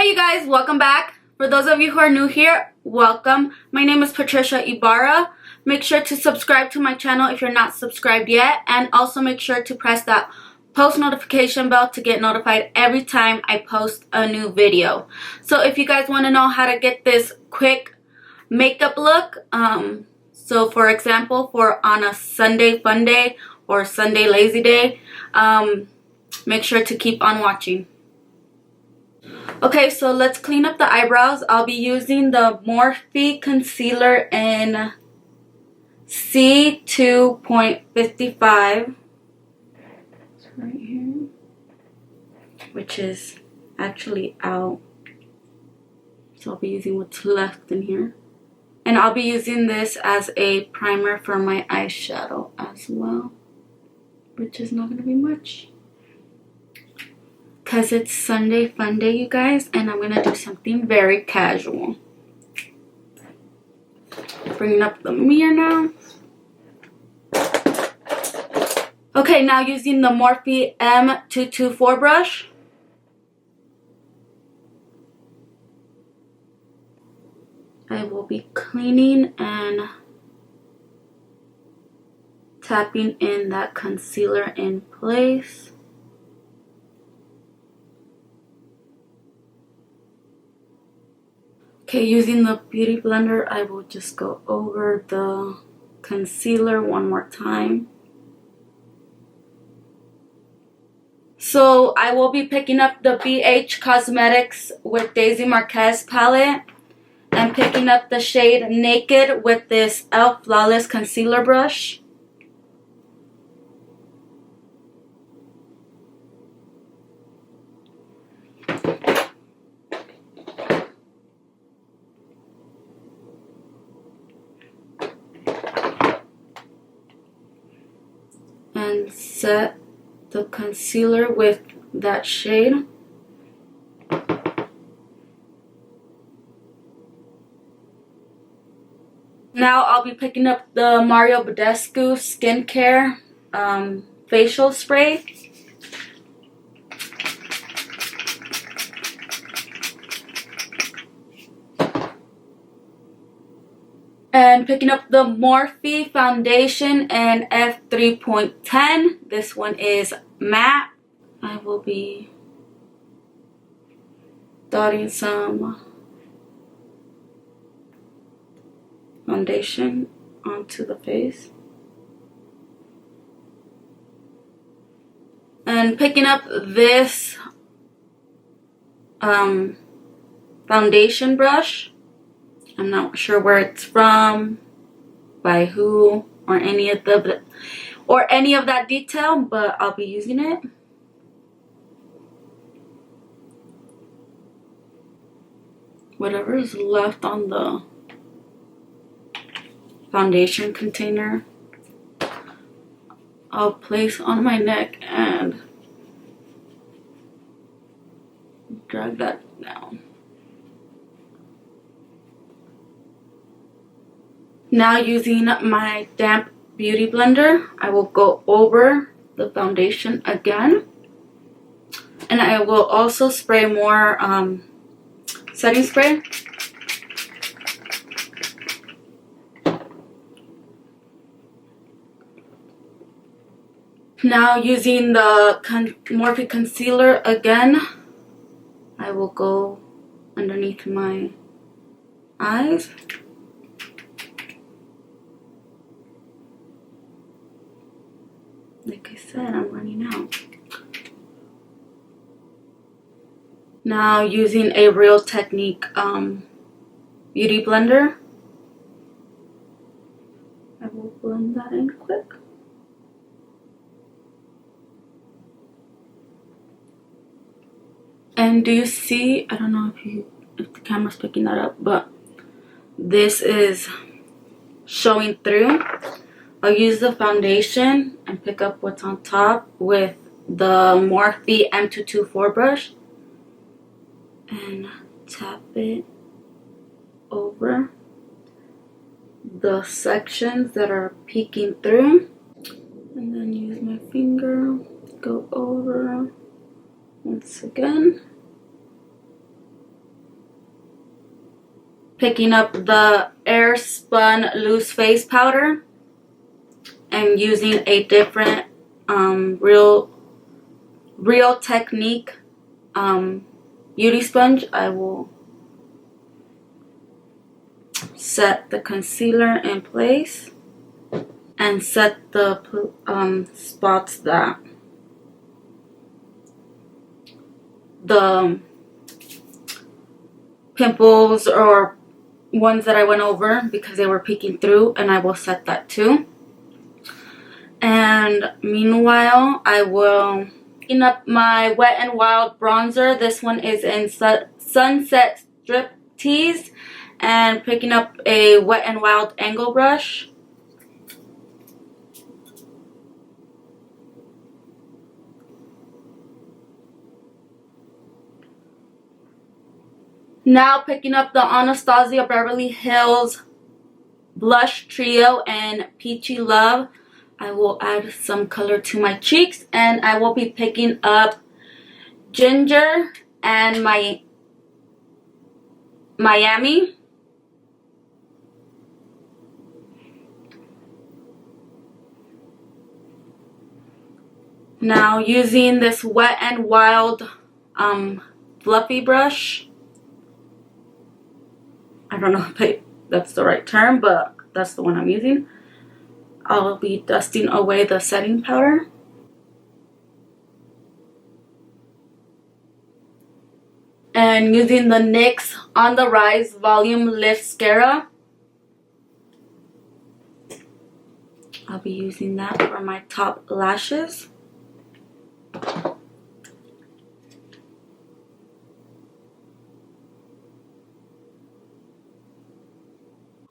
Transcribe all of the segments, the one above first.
you guys, welcome back. For those of you who are new here, welcome. My name is Patricia Ibarra. Make sure to subscribe to my channel if you're not subscribed yet, and also make sure to press that post notification bell to get notified every time I post a new video. So if you guys want to know how to get this quick makeup look, so for example, for on a Sunday fun day or Sunday lazy day, make sure to keep on watching. Okay, so let's clean up the eyebrows. I'll be using the Morphe concealer in C2.55. It's right here, which is actually out. So I'll be using what's left in here. And I'll be using this as a primer for my eyeshadow as well, which is not going to be much, because it's Sunday fun day, you guys, and I'm going to do something very casual. Bringing up the mirror now. Okay, now using the Morphe M224 brush. I will be cleaning and tapping in that concealer in place. Okay, using the beauty blender, I will just go over the concealer one more time. So I will be picking up the BH Cosmetics with Daisy Marquez palette and picking up the shade Naked with this e.l.f. Flawless Concealer brush. And set the concealer with that shade. Now I'll be picking up the Mario Badescu Skincare facial spray. And picking up the Morphe foundation in F3.10. This one is matte. I will be dotting some foundation onto the face. And picking up this foundation brush. I'm not sure where it's from, by who, or any of that detail, but I'll be using it. Whatever is left on the foundation container, I'll place on my neck and drag that down. Now using my damp beauty blender, I will go over the foundation again, and I will also spray more setting spray. Now using the Morphe concealer again, I will go underneath my eyes. Like I said, I'm running out. Now using a Real Technique beauty blender, I will blend that in quick. And do you see, I don't know if the camera's picking that up, but this is showing through. I'll use the foundation and pick up what's on top with the Morphe M224 brush and tap it over the sections that are peeking through, and then use my finger, go over once again, picking up the Air Spun Loose Face Powder and using a different Real Technique beauty sponge. I will set the concealer in place and set the spots that the pimples or ones that I went over because they were peeking through, and I will set that too. And meanwhile, I will clean up my Wet n Wild bronzer. This one is in Sunset Strip Tease, and picking up a Wet n Wild angle brush. Now picking up the Anastasia Beverly Hills Blush Trio in Peachy Love. I will add some color to my cheeks, and I will be picking up Ginger and my Miami. Now using this Wet n Wild fluffy brush. I don't know if that's the right term, but that's the one I'm using. I'll be dusting away the setting powder. And using the NYX On the Rise Volume Lift Mascara. I'll be using that for my top lashes.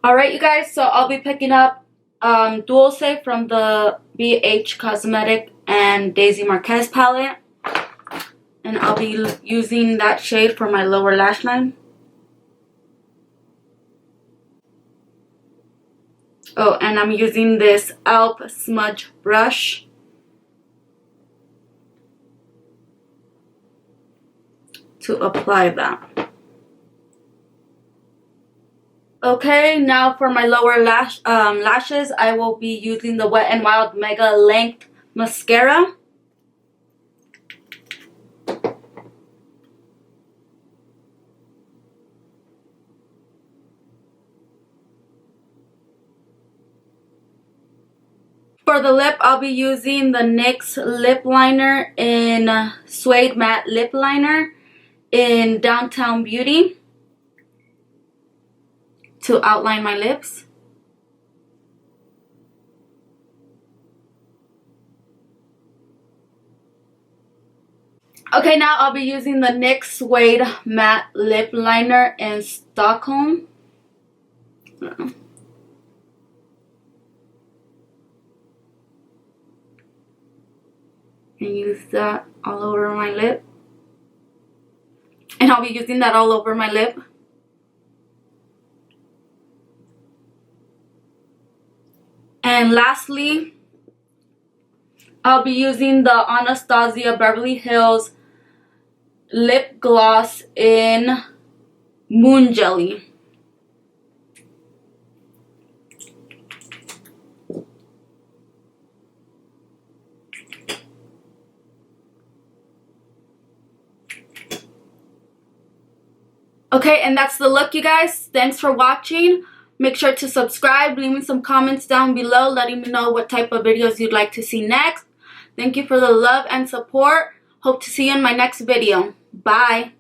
Alright, you guys, so I'll be picking up Dulce from the BH Cosmetic and Daisy Marquez palette. And I'll be using that shade for my lower lash line. Oh, and I'm using this e.l.f. smudge brush to apply that. Okay, now for my lower lashes, I will be using the Wet n Wild Mega Length Mascara. For the lip, I'll be using the NYX Lip Liner in Suede Matte Lip Liner in Downtown Beauty to outline my lips. Okay, now I'll be using the NYX Suede Matte Lip Liner in Stockholm. And use that all over my lip. And I'll be using that all over my lip. And lastly, I'll be using the Anastasia Beverly Hills Lip Gloss in Moon Jelly. Okay, and that's the look, you guys. Thanks for watching. Make sure to subscribe, leave me some comments down below letting me know what type of videos you'd like to see next. Thank you for the love and support. Hope to see you in my next video. Bye.